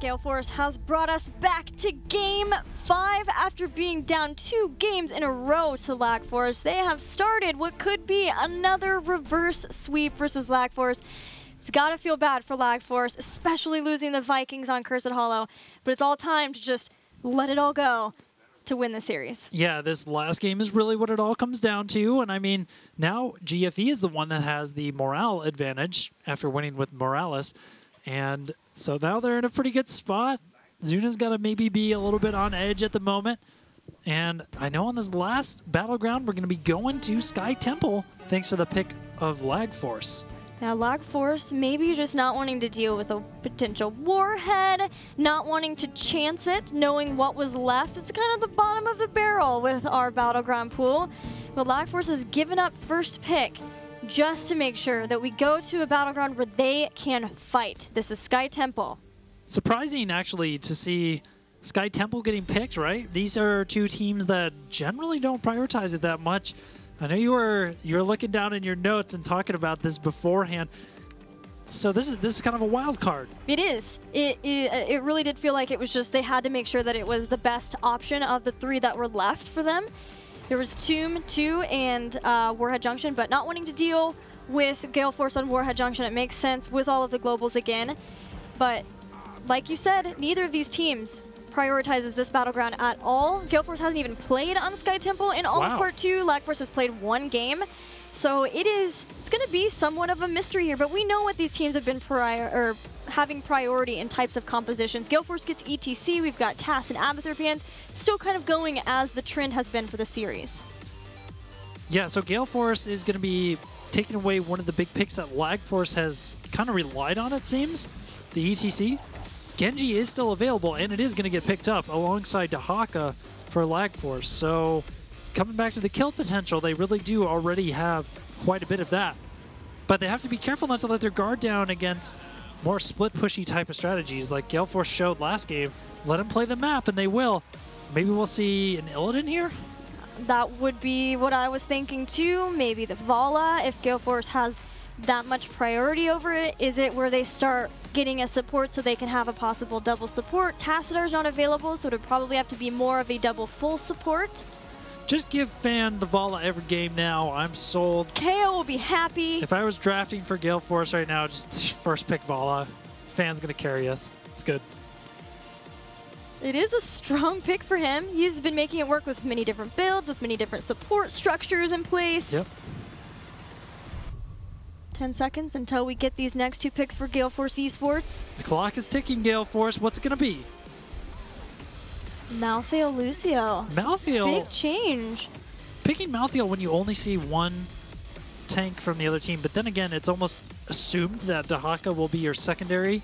Gale Force has brought us back to Game 5 after being down 2 games in a row to Lag Force. They have started what could be another reverse sweep versus Lag Force. It's got to feel bad for Lag Force, especially losing the Vikings on Cursed Hollow, but it's all time to just let it all go to win the series. Yeah, this last game is really what it all comes down to, and I mean, now GFE is the one that has the morale advantage after winning with Morales. And so now they're in a pretty good spot. Zuna's got to maybe be a little bit on edge at the moment. And I know on this last Battleground, we're going to be going to Sky Temple thanks to the pick of Lag Force. Now, Lag Force maybe just not wanting to deal with a potential warhead, not wanting to chance it, knowing what was left. It's kind of the bottom of the barrel with our Battleground pool. But Lag Force has given up first pick just to make sure that we go to a Battleground where they can fight. This is Sky Temple. Surprising, actually, to see Sky Temple getting picked, right? These are two teams that generally don't prioritize it that much. I know you were looking down in your notes and talking about this beforehand. So this is kind of a wild card. It is. It really did feel like it was just they had to make sure that it was the best option of the 3 that were left for them. There was Tomb 2 and Warhead Junction, but not wanting to deal with Gale Force on Warhead Junction. It makes sense with all of the globals again. But like you said, neither of these teams prioritizes this Battleground at all. Gale Force hasn't even played on Sky Temple in all of Part 2. Lag Force has played 1 game. So it's going to be somewhat of a mystery here, but we know what these teams have been having priority in types of compositions. Gale Force gets ETC, we've got TAS and Abathur bans, still kind of going as the trend has been for the series. Yeah, so Gale Force is going to be taking away one of the big picks that Lag Force has kind of relied on, it seems, the ETC. Genji is still available, and it is going to get picked up alongside Dahaka for Lag Force. So coming back to the kill potential, they really do already have quite a bit of that. But they have to be careful not to let their guard down against more split-pushy type of strategies like Gale Force showed last game. Let them play the map, and they will. Maybe we'll see an Illidan here? That would be what I was thinking too. Maybe the Vala, if Gale Force has that much priority over it. Is it where they start getting a support so they can have a possible double support? Tacitar's not available, so it would probably have to be more of a double full support. Just give Fan the Vala every game now. I'm sold. KO will be happy. If I was drafting for Gale Force right now, just first pick Vala. Fan's going to carry us. It's good. It is a strong pick for him. He's been making it work with many different builds, with many different support structures in place. Yep. 10 seconds until we get these next 2 picks for Gale Force Esports. The clock is ticking, Gale Force. What's it going to be? Malthael Lucio. Malthael. Big change. Picking Malthael when you only see one tank from the other team, but then again, it's almost assumed that Dahaka will be your secondary,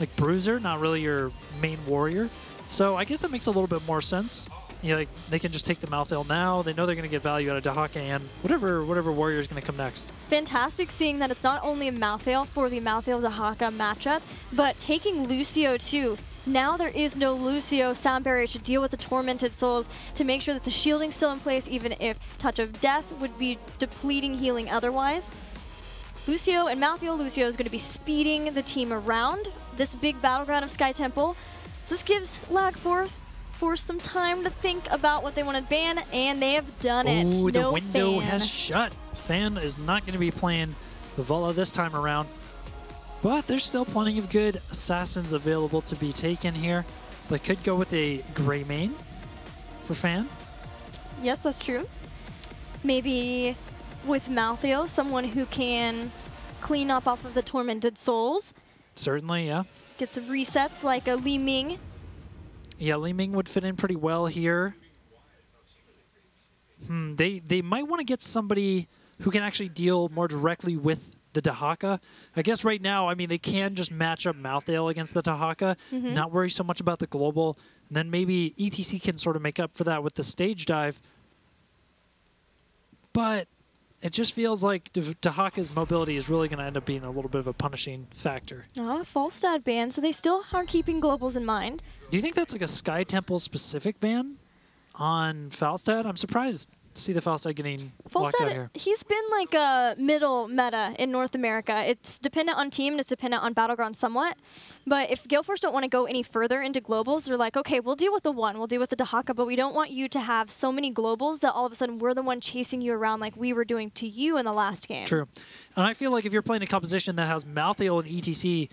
like bruiser, not really your main warrior. So I guess that makes a little bit more sense. You know, like they can just take the Malthael now. They know they're going to get value out of Dahaka and whatever warrior is going to come next. Fantastic seeing that it's not only a Malthael for the Malthael-Dahaka matchup, but taking Lucio too. Now there is no Lucio sound barrier to deal with the Tormented Souls to make sure that the shielding's still in place, even if Touch of Death would be depleting healing otherwise. Lucio and Malthael Lucio is going to be speeding the team around this big Battleground of Sky Temple. So this gives Lag Force some time to think about what they want to ban, and they have done it. Ooh, no the window Fan. has shut. Fan is not going to be playing the Vala this time around. But there's still plenty of good assassins available to be taken here. They could go with a gray main for Fan. Yes, that's true. Maybe with Malthael, someone who can clean up off of the Tormented Souls. Certainly, yeah. Get some resets like a Li Ming. Yeah, Li Ming would fit in pretty well here. They might want to get somebody who can actually deal more directly with the Dahaka. I guess right now, I mean, they can just match up Malthael against the Dahaka, not worry so much about the global, and then maybe ETC can sort of make up for that with the stage dive. But it just feels like Dahaka's mobility is really going to end up being a little bit of a punishing factor. False stat ban, so they still are keeping globals in mind. Do you think that's like a Sky Temple specific ban on Falstad? I'm surprised. see the Falstad getting locked out here. He's been like a middle meta in North America. It's dependent on team and it's dependent on Battleground somewhat. But if Gale Force don't want to go any further into globals, they're like, okay, we'll deal with the one, we'll deal with the Dahaka, but we don't want you to have so many globals that all of a sudden we're the one chasing you around like we were doing to you in the last game. True. And I feel like if you're playing a composition that has Malthael and ETC,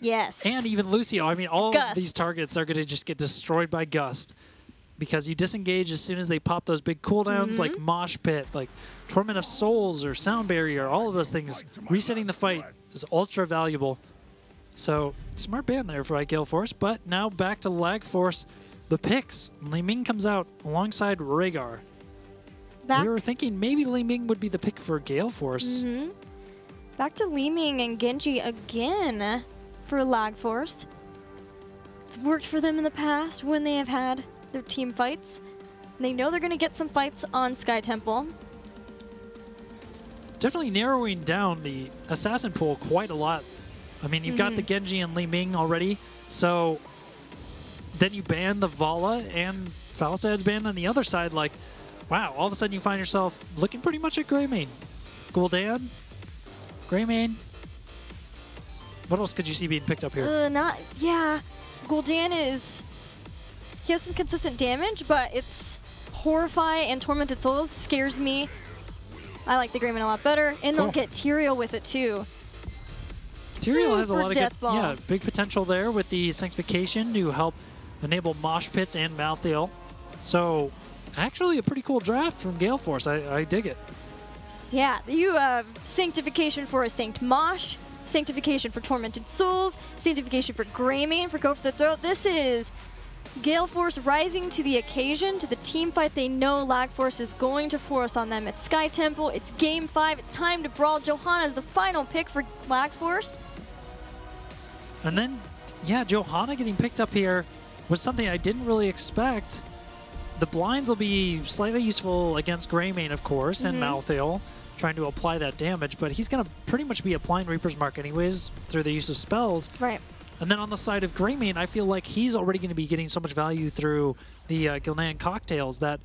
yes, and even Lucio, I mean, all Gust. of these targets are going to just get destroyed by Gust. Because you disengage as soon as they pop those big cooldowns like Mosh Pit, like Torment of Souls or Sound Barrier, all of those things. Resetting the fight is ultra valuable. So, smart ban there for Gale Force. But now back to Lag Force. The picks. Li Ming comes out alongside Rhaegar. We were thinking maybe Li Ming would be the pick for Gale Force. Back to Li Ming and Genji again for Lag Force. It's worked for them in the past when they have had their team fights. They know they're going to get some fights on Sky Temple. Definitely narrowing down the assassin pool quite a lot. I mean, you've got the Genji and Li Ming already, so then you ban the Vala and Falstad's banned on the other side. Like, wow, all of a sudden you find yourself looking pretty much at Greymane. Gul'dan, Greymane. What else could you see being picked up here? Gul'dan is... He has some consistent damage, but it's Horrify and Tormented Souls scares me. I like the Greymane a lot better, and they'll get Tyrael with it too. Tyrael has a lot of good, big potential there with the Sanctification to help enable Mosh Pits and Malthael. So, actually a pretty cool draft from Gale Force. I dig it. Yeah, you have Sanctification for a Sanct Mosh, Sanctification for Tormented Souls, Sanctification for Greymane for Go for the Throat. This is Gale Force rising to the occasion, to the team fight they know Lag Force is going to force on them. It's Sky Temple, it's Game 5, it's time to brawl. Johanna is the final pick for Lag Force. And then, yeah, Johanna getting picked up here was something I didn't really expect. The blinds will be slightly useful against Greymane, of course, and Malthael, trying to apply that damage, but he's going to pretty much be applying Reaper's Mark anyways through the use of spells. Right. And then on the side of Greymane, I feel like he's already going to be getting so much value through the Gilnan cocktails that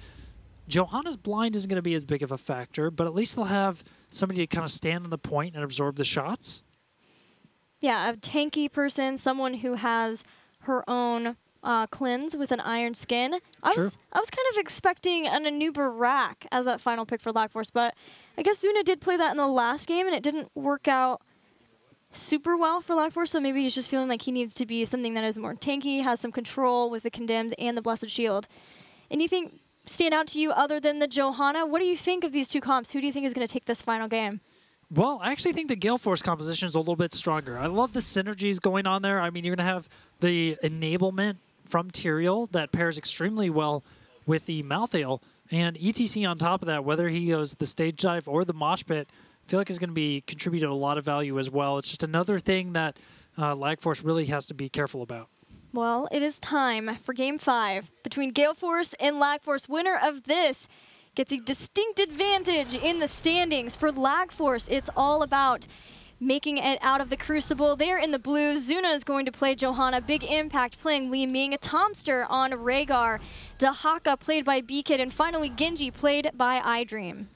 Johanna's blind isn't going to be as big of a factor, but at least they'll have somebody to kind of stand on the point and absorb the shots. Yeah, a tanky person, someone who has her own cleanse with an iron skin. I was kind of expecting an Anuba Rack as that final pick for Lag Force, but I guess Zuna did play that in the last game and it didn't work out super well for Lag Force, so maybe he's just feeling like he needs to be something that is more tanky, has some control with the Condemned and the Blessed Shield. Anything stand out to you other than the Johanna? What do you think of these two comps? Who do you think is going to take this final game? Well, I actually think the Gale Force composition is a little bit stronger. I love the synergies going on there. I mean, you're going to have the enablement from Tyrael that pairs extremely well with the Malthael, and ETC on top of that, whether he goes the stage dive or the mosh pit, I feel like is going to be contributing a lot of value as well. It's just another thing that Lag Force really has to be careful about. Well, it is time for Game 5 between Gale Force and Lag Force. Winner of this gets a distinct advantage in the standings. For Lag Force, it's all about making it out of the Crucible. They're in the blue. Zuna is going to play Johanna. Big Impact playing Li Ming. Tomster on Rhaegar. Dahaka played by B-Kid. And finally, Genji played by iDream.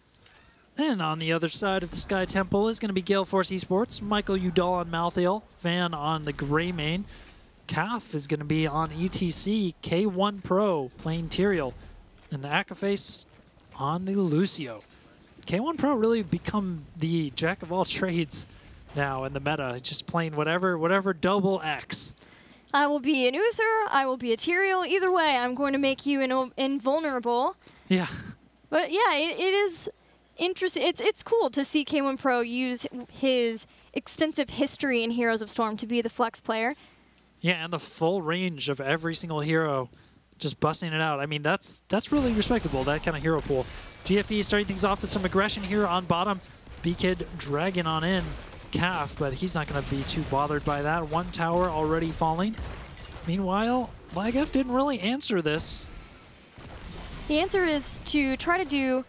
And on the other side of the Sky Temple is going to be Gale Force Esports. Michael Udall on Malthael. Fan on the Greymane. Calf is going to be on ETC. K1 Pro playing Tyrael. And Akaface on the Lucio. K1 Pro really become the jack of all trades now in the meta. Just playing whatever double X. I will be an Uther. I will be a Tyrael. Either way, I'm going to make you invulnerable. Yeah. But yeah, it is interesting. It's cool to see K1 Pro use his extensive history in Heroes of Storm to be the flex player. Yeah, and the full range of every single hero, just busting it out. I mean, that's really respectable, that kind of hero pool. GFE starting things off with some aggression here on bottom. B-Kid dragging on in Calf, but he's not going to be too bothered by that. One tower already falling. Meanwhile, LagF didn't really answer this. The answer is to try to do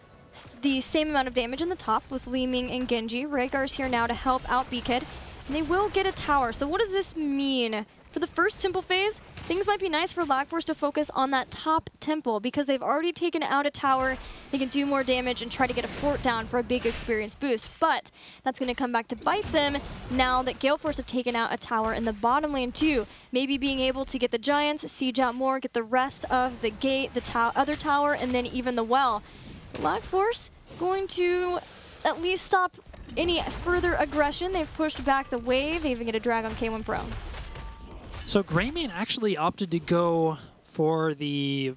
the same amount of damage in the top with Li Ming and Genji. Rhaegar's here now to help out B-Kid, and they will get a tower. So what does this mean? For the first Temple phase, things might be nice for Lag Force to focus on that top temple because they've already taken out a tower. They can do more damage and try to get a fort down for a big experience boost. But that's going to come back to bite them now that Gale Force have taken out a tower in the bottom lane too. Maybe being able to get the Giants, siege out more, get the rest of the gate, the other tower, and then even the well. Lag Force going to at least stop any further aggression. They've pushed back the wave. They even get a drag on K1 Pro. So Greymane actually opted to go for the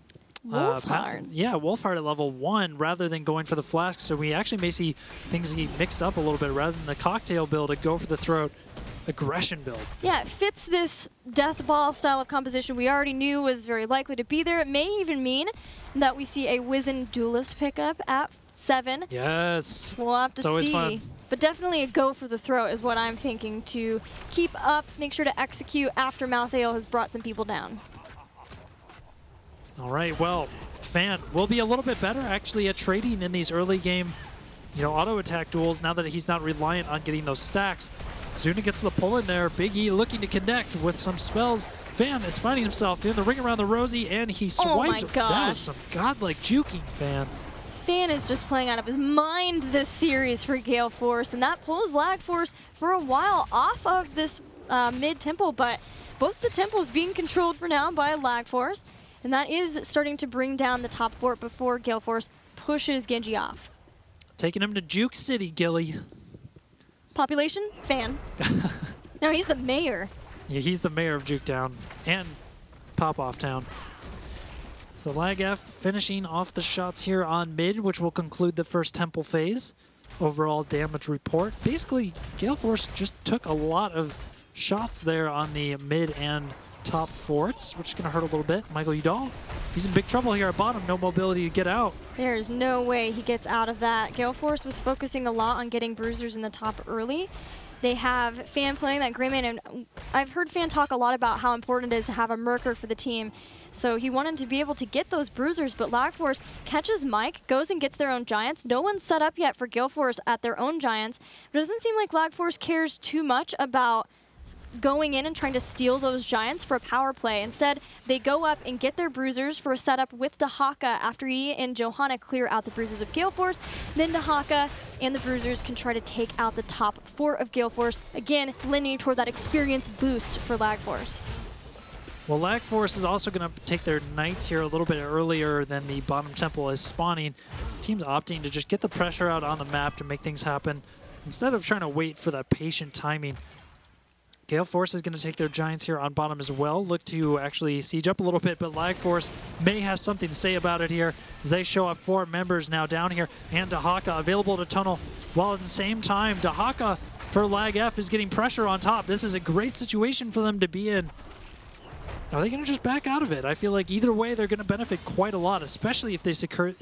Wolfheart. Wolfheart at level 1 rather than going for the flask. So we actually may see things get mixed up a little bit rather than the cocktail build, a go for the throat aggression build. Yeah, it fits this death ball style of composition we already knew was very likely to be there. It may even mean that we see a Wizen Duelist pickup at 7. Yes. We'll have to see. Always fun. But definitely a go for the throat is what I'm thinking, to keep up, make sure to execute after Malthael has brought some people down. All right, well, Fan will be a little bit better actually at trading in these early game, auto attack duels now that he's not reliant on getting those stacks. Zuna gets the pull in there. Big E looking to connect with some spells. Fan is finding himself doing the ring around the Rosie, and he swipes. Oh my gosh. That was some godlike juking, Fan. Fan is just playing out of his mind this series for Gale Force, and that pulls Lag Force for a while off of this mid-temple, but both the temples being controlled for now by Lag Force, and that is starting to bring down the top fort before Gale Force pushes Genji off. Taking him to Juke City, Gilly. Population? Fan. No, he's the mayor. Yeah, he's the mayor of Juketown and Pop-Off Town. So Lag F finishing off the shots here on mid, which will conclude the first temple phase. Overall damage report. Basically, Gale Force just took a lot of shots there on the mid and top forts, which is going to hurt a little bit. Michael Udall, he's in big trouble here at bottom. No mobility to get out. There's no way he gets out of that. Gale Force was focusing a lot on getting bruisers in the top early. They have Fan playing that Greymane, and I've heard Fan talk a lot about how important it is to have a Merker for the team. So he wanted to be able to get those bruisers, but Lag Force catches Mike, goes and gets their own Giants. No one's set up yet for Gale Force at their own Giants. But it doesn't seem like Lag Force cares too much about going in and trying to steal those Giants for a power play. Instead, they go up and get their bruisers for a setup with Dahaka after he and Johanna clear out the bruisers of Gale Force. Then Dahaka and the bruisers can try to take out the top fort of Gale Force. Again, leaning toward that experience boost for Lag Force. Well, Lag Force is also going to take their Knights here a little bit earlier than the bottom temple is spawning. Team's opting to just get the pressure out on the map to make things happen instead of trying to wait for that patient timing. Gale Force is going to take their Giants here on bottom as well. Look to actually siege up a little bit, but Lag Force may have something to say about it here as they show up 4 members now down here, and Dahaka available to tunnel, while at the same time, Dahaka for Lag F is getting pressure on top. This is a great situation for them to be in. Are they going to just back out of it? I feel like either way they're going to benefit quite a lot, especially if they secure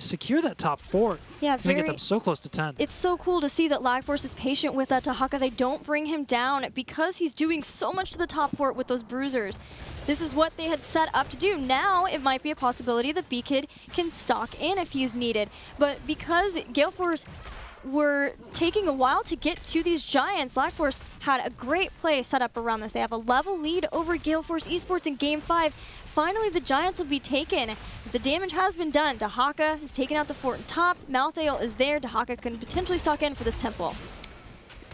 that top fort. Yeah, it's going to get them so close to 10. It's so cool to see that Lag Force is patient with that Dahaka. They don't bring him down because he's doing so much to the top fort with those bruisers. This is what they had set up to do. Now it might be a possibility that B-Kid can stalk in if he's needed. But because Gale Force were taking a while to get to these Giants, Lag Force had a great play set up around this. They have a level lead over Gale Force Esports in Game 5. Finally, the Giants will be taken. The damage has been done. Dahaka has taken out the fort on top. Malthael is there. Dahaka can potentially stalk in for this temple.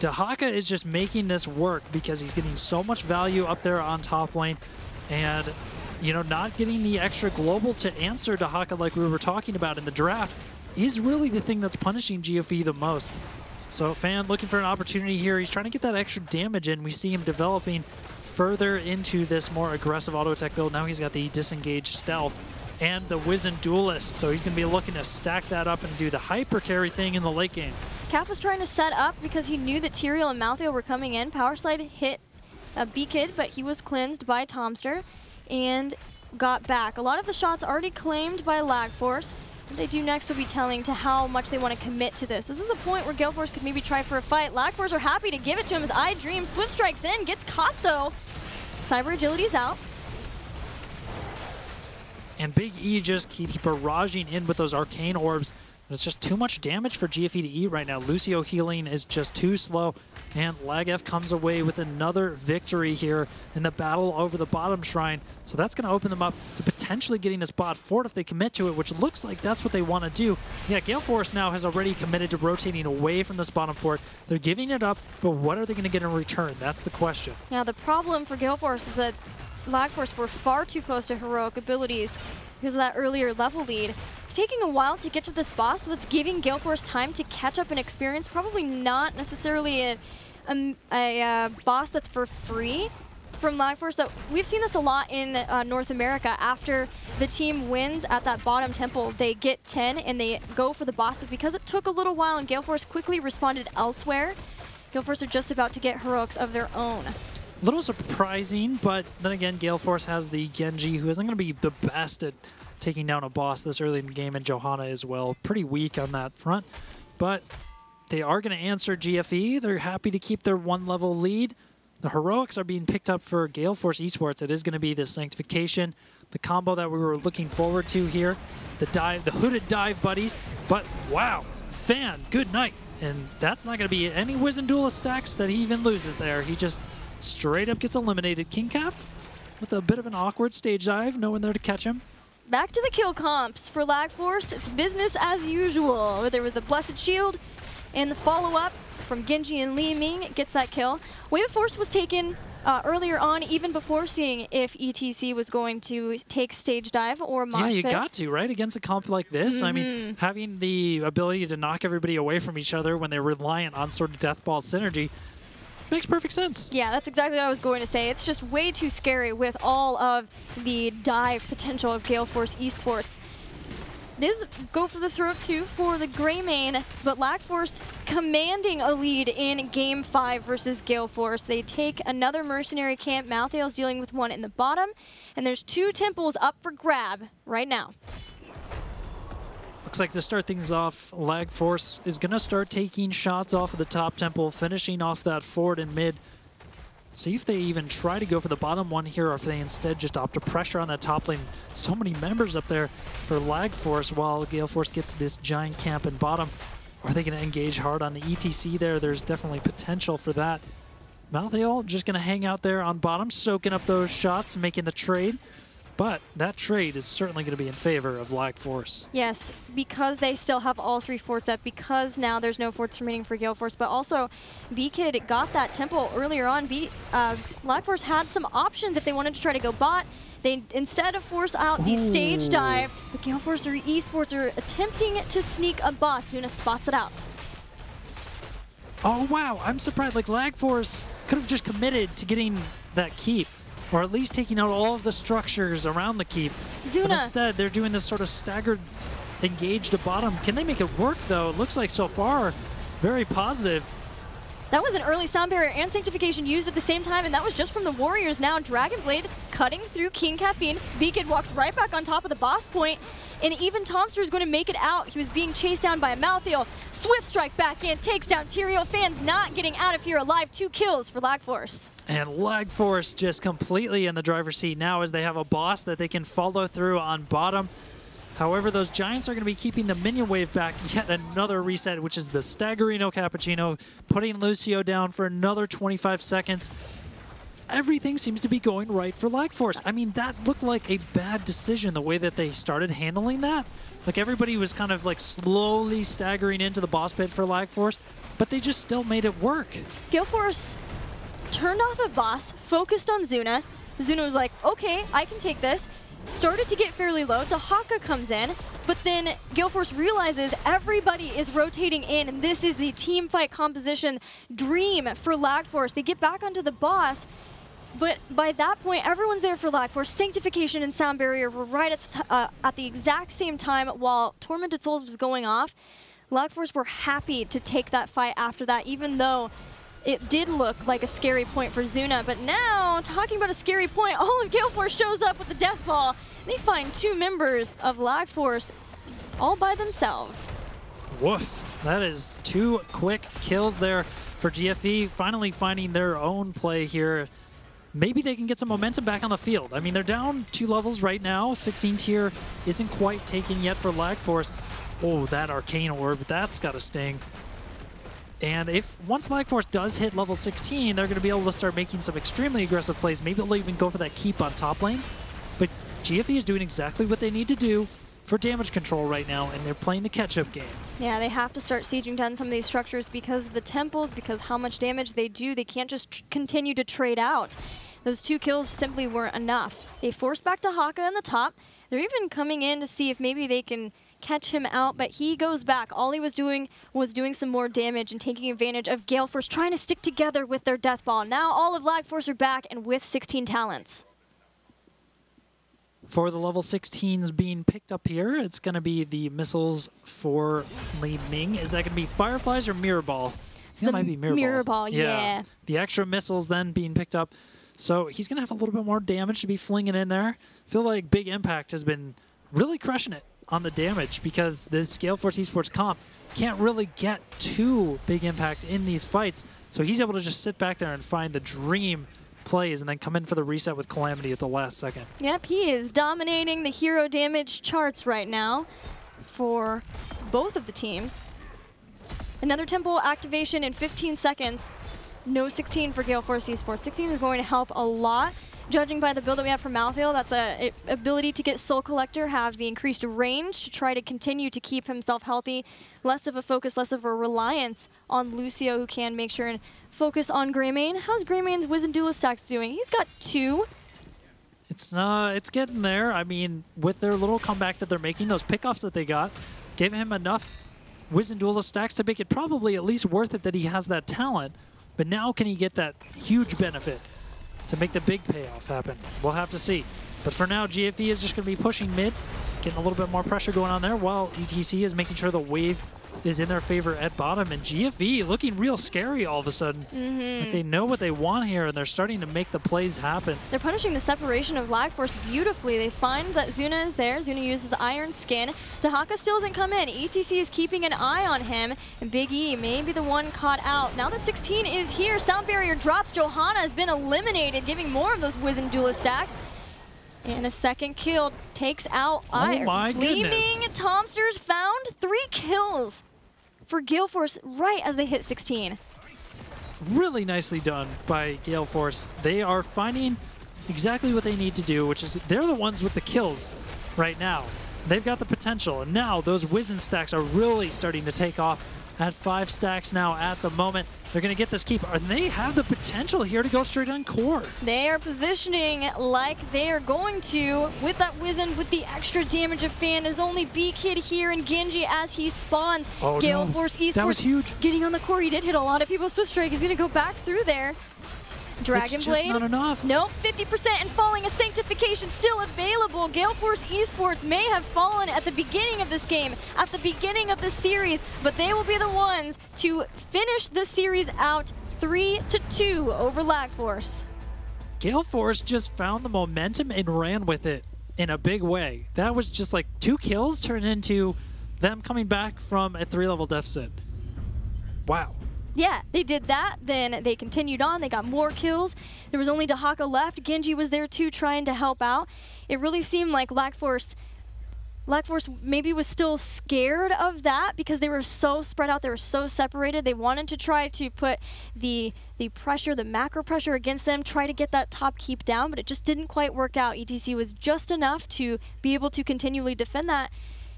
Dahaka is just making this work because he's getting so much value up there on top lane. And, not getting the extra global to answer Dahaka like we were talking about in the draft is really the thing that's punishing GFE the most. So Fan looking for an opportunity here. He's trying to get that extra damage in. We see him developing further into this more aggressive auto attack build. Now he's got the disengaged stealth and the Wizen Duelist. So he's going to be looking to stack that up and do the hyper carry thing in the late game. Cap was trying to set up because he knew that Tyrael and Malthael were coming in. Power Slide hit B-Kid, but he was cleansed by Tomster and got back. A lot of the shots already claimed by Lag Force. What they do next will be telling to how much they want to commit to this. This is a point where Gale Force could maybe try for a fight. Lag Force are happy to give it to him as I Dream. Swift strikes in, gets caught though. Cyber Agility's out. And Big E just keeps barraging in with those arcane orbs It's just too much damage for GFE to eat right now. Lucio healing is just too slow, and LagF comes away with another victory here in the battle over the bottom shrine. So that's going to open them up to potentially getting this bot fort if they commit to it, which looks like that's what they want to do. Yeah, Gale Force now has already committed to rotating away from this bottom fort. They're giving it up, but what are they going to get in return? That's the question. Yeah, the problem for Gale Force is that Lag Force were far too close to heroic abilities because of that earlier level lead. It's taking a while to get to this boss, so that's giving Gale Force time to catch up and experience. Probably not necessarily a boss that's for free from Lag Force. That we've seen this a lot in North America. After the team wins at that bottom temple, they get 10 and they go for the boss. But because it took a little while and Gale Force quickly responded elsewhere, Gale Force are just about to get heroics of their own. A little surprising, but then again, Gale Force has the Genji, who isn't going to be the best at taking down a boss this early in the game, and Johanna as well. Pretty weak on that front, but they are going to answer GFE. They're happy to keep their one-level lead. The heroics are being picked up for Gale Force Esports. It is going to be the Sanctification, the combo that we were looking forward to here, the dive, the hooded dive buddies, but wow, Fan, good night. And that's not going to be any Wiz and Duelist stacks that he even loses there. He just straight up gets eliminated. KingCap with a bit of an awkward stage dive, no one there to catch him. Back to the kill comps for Lag Force. It's business as usual. There was the Blessed Shield and the follow-up from Genji and Li Ming gets that kill. Wave of Force was taken earlier on, even before seeing if ETC was going to take stage dive or mosh pit. Yeah, you got to, right? Against a comp like this. I mean, having the ability to knock everybody away from each other when they're reliant on sort of death ball synergy makes perfect sense. Yeah, that's exactly what I was going to say. It's just way too scary with all of the dive potential of Gale Force Esports. It is go for the throat too for the Gray main, but Lag Force commanding a lead in Game 5 versus Gale Force. They take another mercenary camp. Malthael's dealing with one in the bottom, and there's 2 temples up for grab right now. Looks like to start things off, Lag Force is going to start taking shots off of the top temple, finishing off that forward and mid. See if they even try to go for the bottom one here, or if they instead just opt to pressure on that top lane. So many members up there for Lag Force while Gale Force gets this giant camp in bottom. Are they going to engage hard on the ETC there? There's definitely potential for that. Malthael just going to hang out there on bottom, soaking up those shots, making the trade. But that trade is certainly going to be in favor of Lag Force. Yes, because they still have all 3 forts up, because now there's no forts remaining for Gale Force, but also B-Kid got that temple earlier on. Lag Force had some options if they wanted to try to go bot. They instead of force out the stage dive, the Gale Force or Esports are attempting to sneak a boss. Zuna spots it out. Oh wow, I'm surprised. Like Lag Force could have just committed to getting that keep, or at least taking out all of the structures around the keep. Zuna. But instead, they're doing this sort of staggered engage to bottom. Can they make it work, though? It looks like so far very positive. That was an early sound barrier and Sanctification used at the same time, and that was just from the Warriors now. Dragonblade cutting through King Caffeine. Beacon walks right back on top of the boss point, and even Tomster is going to make it out. He was being chased down by a Malthael. Swift strike back in, takes down Tyrael. Fans not getting out of here alive. 2 kills for Lag Force. And Lag Force just completely in the driver's seat now as they have a boss that they can follow through on bottom. However, those Giants are going to be keeping the minion wave back. Yet another reset, which is the Staggerino Cappuccino, putting Lucio down for another 25 seconds. Everything seems to be going right for Lag Force. I mean, that looked like a bad decision, the way that they started handling that. Like, everybody was kind of like slowly staggering into the boss pit for Lag Force, but they just still made it work. Gale Force turned off a boss, focused on Zuna. Zuna was like, okay, I can take this. Started to get fairly low. Dahaka comes in, but then Gale Force realizes everybody is rotating in, and this is the team fight composition dream for Lag Force. They get back onto the boss, but by that point, everyone's there for Lag Force. Sanctification and Sound Barrier were right at the exact same time while Tormented Souls was going off. Lag Force were happy to take that fight after that, even though it did look like a scary point for Zuna. But now, talking about a scary point, all of Gale Force shows up with the Death Ball. They find 2 members of Lag Force all by themselves. Woof. That is 2 quick kills there for GFE, finally finding their own play here. Maybe they can get some momentum back on the field. I mean, they're down 2 levels right now. 16 tier isn't quite taken yet for Lag Force. Oh, that Arcane Orb, that's got to sting. And if once Lag Force does hit level 16, they're going to be able to start making some extremely aggressive plays. Maybe they'll even go for that keep on top lane. But GFE is doing exactly what they need to do for damage control right now, and they're playing the catch-up game. Yeah, they have to start sieging down some of these structures because of the temples, because how much damage they do. They can't just continue to trade out. Those 2 kills simply weren't enough. They forced back to Haka in the top. They're even coming in to see if maybe they can catch him out, but he goes back. All he was doing some more damage and taking advantage of Gale Force trying to stick together with their Death Ball. Now all of Lag Force are back and with 16 talents. For the level 16s being picked up here, it's going to be the missiles for Li Ming. Is that going to be Fireflies or Mirror Ball? I think it might be Mirror Ball, yeah. The extra missiles then being picked up. So he's going to have a little bit more damage to be flinging in there. I feel like Big Impact has been really crushing it on the damage because this Gale Force Esports comp can't really get too Big Impact in these fights. So he's able to just sit back there and find the dream plays and then come in for the reset with Calamity at the last second. Yep, he is dominating the hero damage charts right now for both of the teams. Another temple activation in 15 seconds. No 16 for Gale Force Esports. 16 is going to help a lot. Judging by the build that we have for Malthael, that's a ability to get Soul Collector, have the increased range to try to continue to keep himself healthy. Less of a focus, less of a reliance on Lucio, who can make sure and focus on Greymane. How's Greymane's Wizened Duelist stacks doing? He's got 2. It's getting there. I mean, with their little comeback that they're making, those pickoffs that they got, gave him enough Wizened Duelist stacks to make it probably at least worth it that he has that talent. But now can he get that huge benefit to make the big payoff happen? We'll have to see. But for now, GFE is just going to be pushing mid, getting a little bit more pressure going on there, while ETC is making sure the wave is in their favor at bottom. And GFE looking real scary all of a sudden. Like they know what they want here, and they're starting to make the plays happen. They're punishing the separation of Lag Force beautifully. They find that Zuna is there. Zuna uses Iron Skin. Dahaka still doesn't come in. ETC is keeping an eye on him. And Big E may be the one caught out. Now that 16 is here, Sound Barrier drops. Johanna has been eliminated, giving more of those Wizened Duelist stacks. And a second kill takes out Iron. Oh my goodness. Leaving Tomsters found 3 kills for Gale Force right as they hit 16. Really nicely done by Gale Force. They are finding exactly what they need to do, which is they're the ones with the kills right now. They've got the potential, and now those Wizen stacks are really starting to take off at 5 stacks now at the moment. They're going to get this keep, and they have the potential here to go straight on core. They are positioning like they are going to with that Wizen, with the extra damage of Fan. There's only B-Kid here and Genji as he spawns. Oh, Gale no. Force Esports That was huge. Getting on the core. He did hit a lot of people. Swift Strike is going to go back through there. Dragon It's Blade. just not enough. Nope, 50% and falling. A Sanctification still available. Gale Force Esports may have fallen at the beginning of this game, at the beginning of the series, but they will be the ones to finish the series out 3-2 over Lag Force. Gale Force just found the momentum and ran with it in a big way. That was just like 2 kills turned into them coming back from a 3-level deficit. Wow. Yeah, they did that, then they continued on, they got more kills. There was only Dahaka left. Genji was there too, trying to help out. It really seemed like Lag Force maybe was still scared of that because they were so spread out, they were so separated. They wanted to try to put the pressure, the macro pressure against them, try to get that top keep down, but it just didn't quite work out. ETC was just enough to be able to continually defend that,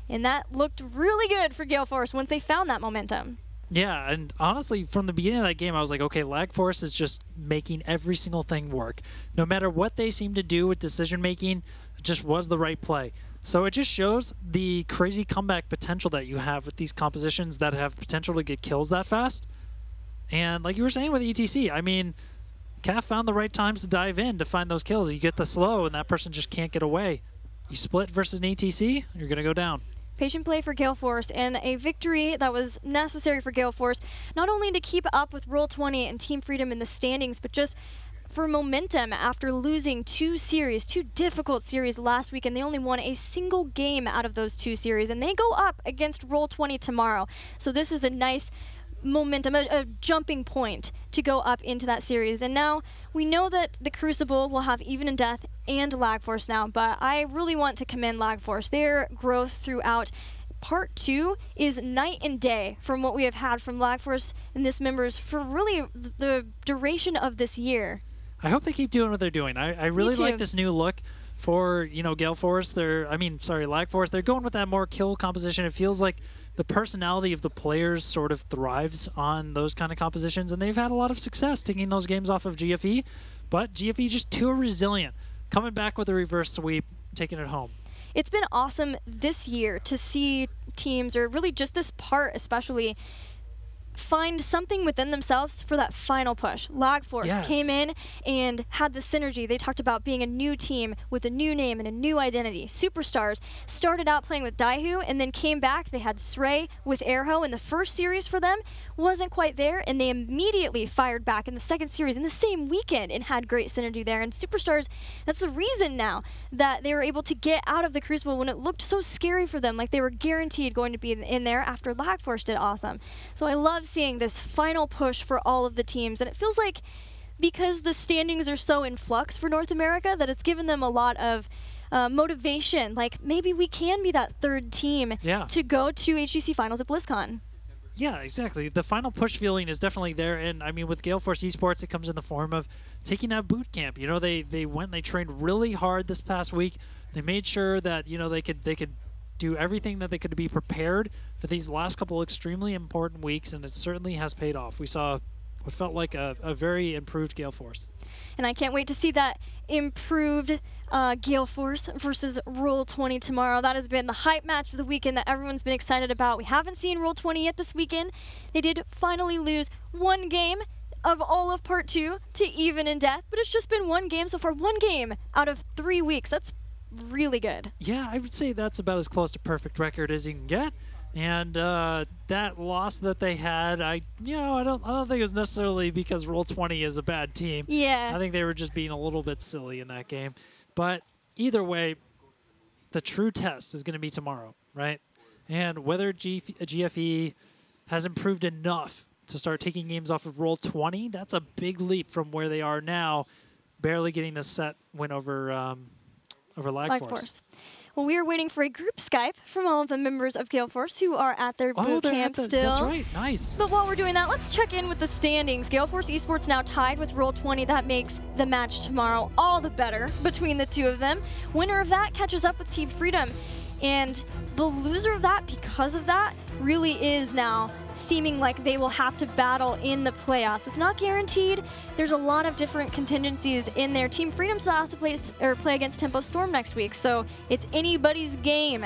and that looked really good for Gale Force once they found that momentum. Yeah, and honestly, from the beginning of that game, I was like, okay, Lag Force is just making every single thing work. No matter what they seem to do with decision-making, it just was the right play. So it just shows the crazy comeback potential that you have with these compositions that have potential to get kills that fast. And like you were saying with ETC, I mean, CAF found the right times to dive in to find those kills. You get the slow, and that person just can't get away. You split versus an ETC, you're going to go down. Patient play for Gale Force, and a victory that was necessary for Gale Force, not only to keep up with Roll20 and Team Freedom in the standings, but just for momentum after losing 2 difficult series last week, and they only won a single game out of those 2 series, and they go up against Roll20 tomorrow. So this is a nice momentum, a jumping point to go up into that series. And now we know that the Crucible will have Even in Death and Lag Force now, but I really want to commend Lag Force. Their growth throughout part 2 is night and day from what we have had from Lag Force and this members for really the duration of this year. I hope they keep doing what they're doing. I really like this new look for, you know, Gale Force. Lag Force. They're going with that more kill composition. It feels like the personality of the players sort of thrives on those kind of compositions, and they've had a lot of success taking those games off of GFE, but GFE just too resilient. Coming back with a reverse sweep, taking it home. It's been awesome this year to see teams, or really just this part especially, find something within themselves for that final push. Lag Force came in and had the synergy. They talked about being a new team with a new name and a new identity. Superstars started out playing with Daihu and then came back. They had Srey with Airho, and the first series for them wasn't quite there, and they immediately fired back in the second series in the same weekend and had great synergy there. And Superstars, that's the reason now that they were able to get out of the Crucible when it looked so scary for them, like they were guaranteed going to be in there after Lag Force did awesome. So I love seeing this final push for all of the teams, and it feels like because the standings are so in flux for North America that it's given them a lot of motivation, like maybe we can be that third team to go to HGC finals at BlizzCon. Yeah, exactly. The final push feeling is definitely there, and I mean with Gale Force Esports, it comes in the form of taking that boot camp. You know, they went and they trained really hard this past week. They made sure that, you know, they could do everything that they could to be prepared for these last couple extremely important weeks, and it certainly has paid off. We saw what felt like a very improved Gale Force. And I can't wait to see that improved Gale Force versus Roll20 tomorrow. That has been the hype match of the weekend that everyone's been excited about. We haven't seen Roll20 yet this weekend. They did finally lose one game of all of part 2 to Even in Death, but it's just been one game so far. One game out of 3 weeks. That's really good. Yeah, I would say that's about as close to perfect record as you can get. And that loss that they had, I don't think it was necessarily because Roll20 is a bad team. Yeah. I think they were just being a little bit silly in that game. But either way, the true test is going to be tomorrow, right? And whether GFE has improved enough to start taking games off of Roll20, that's a big leap from where they are now, barely getting the set win over Lag Force. Well, we are waiting for a group Skype from all of the members of Gale Force who are at their boot camp still. That's right. Nice. But while we're doing that, let's check in with the standings. Gale Force Esports now tied with Roll20. That makes the match tomorrow all the better between the two of them. Winner of that catches up with Team Freedom. And the loser of that, because of that, really is now seeming like they will have to battle in the playoffs. It's not guaranteed. There's a lot of different contingencies in there. Team Freedom still has to play against Tempo Storm next week, so it's anybody's game.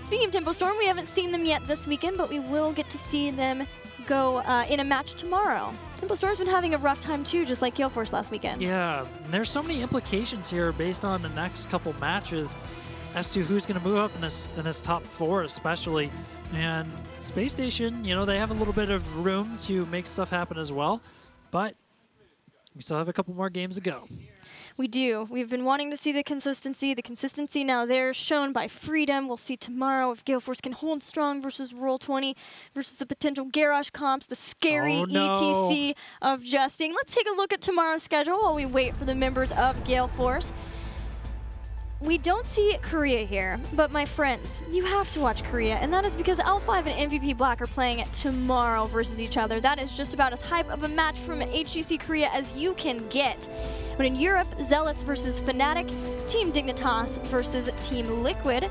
Speaking of Tempo Storm, we haven't seen them yet this weekend, but we will get to see them go in a match tomorrow. Tempo Storm's been having a rough time too, just like Gale Force last weekend. Yeah, and there's so many implications here based on the next couple matches as to who's going to move up in this top 4 especially. And Space Station, you know, they have a little bit of room to make stuff happen as well, but we still have a couple more games to go. We do. We've been wanting to see the consistency. The consistency now there shown by Freedom. We'll see tomorrow if Gale Force can hold strong versus Roll20 versus the potential Garrosh comps, the scary ETC of Justing. Let's take a look at tomorrow's schedule while we wait for the members of Gale Force. We don't see Korea here, but my friends, you have to watch Korea, and that is because L5 and MVP Black are playing tomorrow versus each other. That is just about as hype of a match from HGC Korea as you can get. But in Europe, Zealots versus Fnatic, Team Dignitas versus Team Liquid.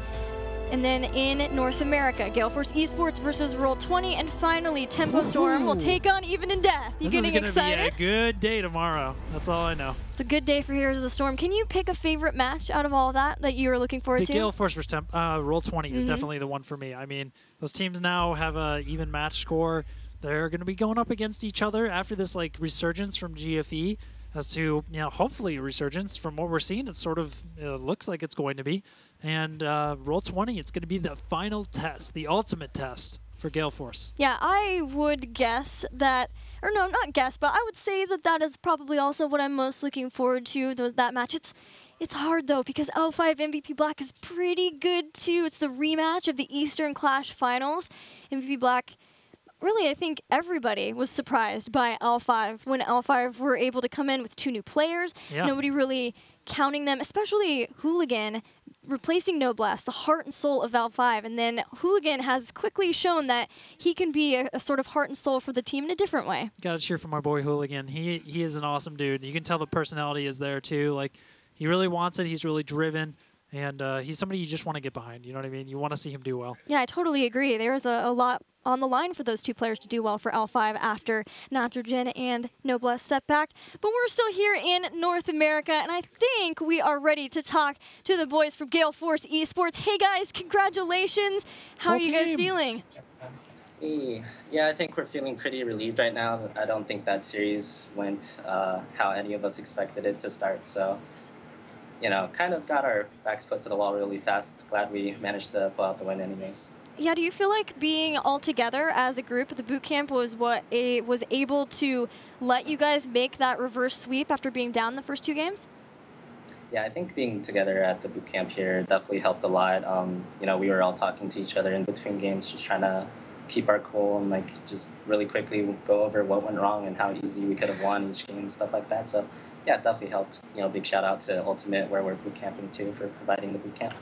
And then in North America, Gale Force Esports versus Roll20, and finally Tempo Storm will take on Even in Death. You getting excited? This is going to be a good day tomorrow. That's all I know. It's a good day for Heroes of the Storm. Can you pick a favorite match out of all that you are looking forward to? The Gale Force versus Roll20 is definitely the one for me. I mean, those teams now have an even match score. They're going to be going up against each other after this like resurgence from GFE. As to, you know, hopefully a resurgence from what we're seeing. It sort of looks like it's going to be. And Roll20, it's going to be the final test, the ultimate test for Gale Force. Yeah, I would guess that, or no, not guess, but I would say that that is probably also what I'm most looking forward to, that match. It's hard, though, because L5 MVP Black is pretty good, too. It's the rematch of the Eastern Clash Finals. MVP Black... Really, I think everybody was surprised by L5 when L5 were able to come in with 2 new players. Yeah. Nobody really counting them, especially Hooligan, replacing Noblast, the heart and soul of Valve 5. And then Hooligan has quickly shown that he can be a sort of heart and soul for the team in a different way. Got to cheer for my boy Hooligan. He is an awesome dude. You can tell the personality is there too. Like, he really wants it. He's really driven. And he's somebody you just want to get behind. You know what I mean? You want to see him do well. Yeah, I totally agree. There's a lot on the line for those two players to do well for L5 after Nitrogen and Noblest step back. But we're still here in North America, and I think we are ready to talk to the boys from Gale Force Esports. Hey guys, congratulations. How are you guys feeling? Yeah, I think we're feeling pretty relieved right now. I don't think that series went how any of us expected it to start, so you know, kind of got our backs put to the wall really fast. Glad we managed to pull out the win anyways. Yeah, do you feel like being all together as a group at the boot camp was what was able to let you guys make that reverse sweep after being down the first two games? Yeah, I think being together at the boot camp here definitely helped a lot. You know, we were all talking to each other in between games, just trying to keep our cool and like just really quickly go over what went wrong and how easy we could have won each game, stuff like that. So yeah, it definitely helped. You know, big shout out to Ultimate, where we're boot camping too, for providing the boot camp.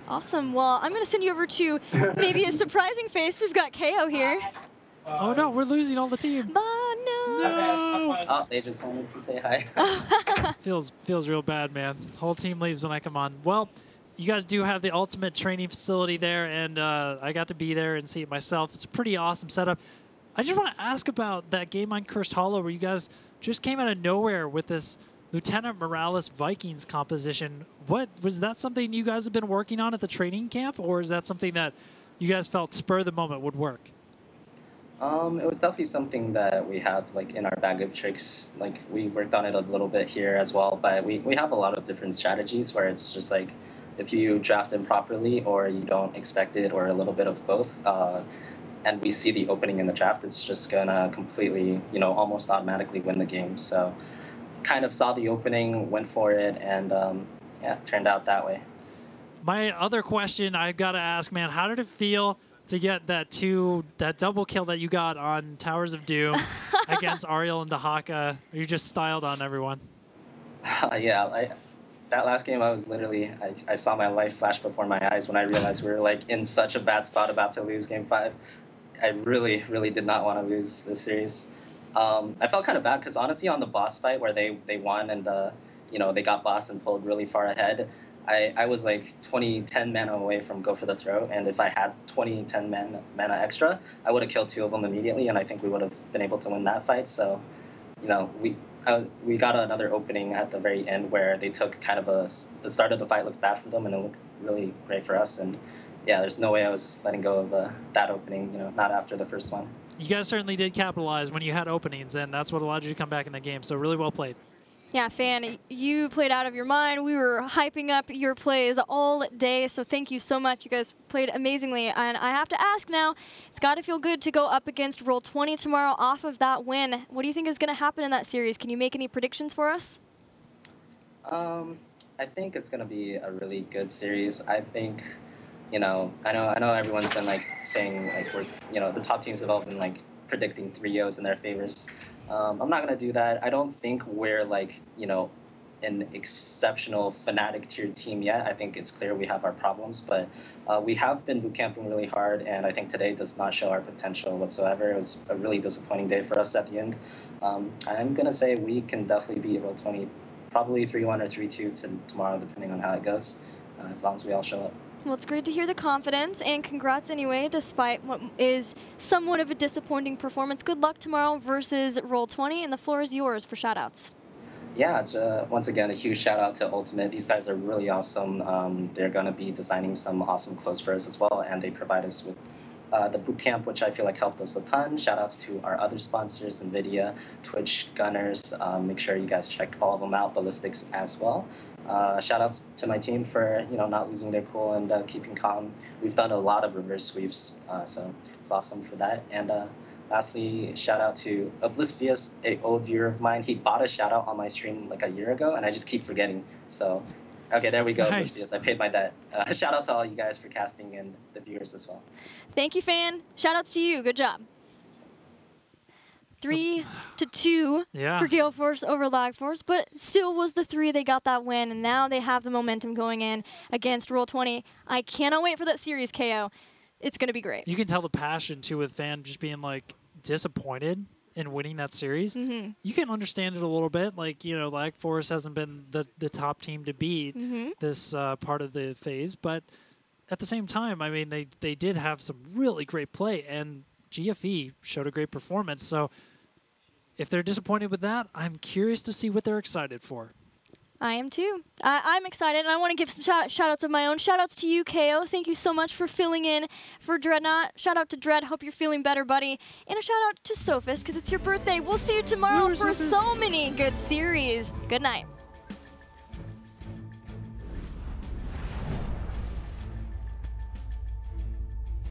Awesome. Well, I'm going to send you over to maybe a surprising face. We've got KO here. Oh no, we're losing all the team. Oh, No. Oh, they just wanted to say hi. feels real bad, man. Whole team leaves when I come on. Well, you guys do have the Ultimate training facility there, and I got to be there and see it myself. It's a pretty awesome setup. I just want to ask about that game on Cursed Hollow where you guys just came out of nowhere with this Lieutenant Morales Vikings composition. What was that something you guys have been working on at the training camp, or is that something that you guys felt spur of the moment would work? It was definitely something that we have like in our bag of tricks. Like we worked on it a little bit here as well, but we have a lot of different strategies where it's just like if you draft them properly or you don't expect it or a little bit of both, and we see the opening in the draft, it's just gonna completely, you know, almost automatically win the game. So kind of saw the opening, went for it, and yeah, turned out that way. My other question I've got to ask, man, how did it feel to get that double kill that you got on Towers of Doom against Ariel and Dahaka? You just styled on everyone. Yeah, that last game, I was literally, I saw my life flash before my eyes when I realized we were like in such a bad spot about to lose game 5. I really, really did not want to lose this series. I felt kind of bad because honestly on the boss fight where they won and you know, they got boss and pulled really far ahead, I was like 10 mana away from go for the throw, and if I had 10 mana extra, I would have killed 2 of them immediately, and I think we would have been able to win that fight. So, you know, we got another opening at the very end where they took kind of the start of the fight looked bad for them, and it looked really great for us. And yeah, there's no way I was letting go of that opening, you know, not after the first one. You guys certainly did capitalize when you had openings, and that's what allowed you to come back in the game. So really well played. Yeah, Fan, you played out of your mind. We were hyping up your plays all day, so thank you so much. You guys played amazingly. And I have to ask now, it's got to feel good to go up against Roll20 tomorrow off of that win. What do you think is going to happen in that series? Can you make any predictions for us? I think it's going to be a really good series. I think, you know, I know everyone's been like saying like we're, you know, the top teams have all been like predicting 3-0s in their favors. I'm not going to do that. I don't think we're like, you know, an exceptional Fnatic tier team yet. I think it's clear we have our problems, but we have been boot camping really hard, and I think today does not show our potential whatsoever. It was a really disappointing day for us at the end. I'm going to say we can definitely beat Roll20, probably 3-1 or 3-2 tomorrow, depending on how it goes, as long as we all show up. Well, it's great to hear the confidence, and congrats anyway, despite what is somewhat of a disappointing performance. Good luck tomorrow versus Roll20, and the floor is yours for shoutouts. Yeah, it's, once again, a huge shout out to Ultimate. These guys are really awesome. They're going to be designing some awesome clothes for us as well, and they provide us with the bootcamp, which I feel like helped us a ton. Shout outs to our other sponsors, NVIDIA, Twitch, Gunners. Make sure you guys check all of them out, Ballistics as well. Shout outs to my team for, you know, not losing their cool and keeping calm. We've done a lot of reverse sweeps, so it's awesome for that. And lastly, shout out to Oblivious, an old viewer of mine. He bought a shout out on my stream like a year ago, and I just keep forgetting. So, okay, there we go, Nice. Oblivious. I paid my debt. Shout out to all you guys for casting and the viewers as well. Thank you, Fan. Shoutouts to you. Good job. 3-2 Yeah. for Gale Force over Lag Force, but still was the 3. They got that win, and now they have the momentum going in against Roll20. I cannot wait for that series, KO. It's going to be great. You can tell the passion, too, with Fan just being, like, disappointed in winning that series. You can understand it a little bit. Like, you know, Lag Force hasn't been the top team to beat this part of the phase, but at the same time, I mean, they did have some really great play, and GFE showed a great performance. So if they're disappointed with that, I'm curious to see what they're excited for. I am too. I'm excited, and I want to give some shout-outs of my own. Shout-outs to you, KO. Thank you so much for filling in for Dreadnought. Shout-out to Dread. Hope you're feeling better, buddy. And a shout-out to Sophist, because it's your birthday. We'll see you tomorrow for so many good series. Good night.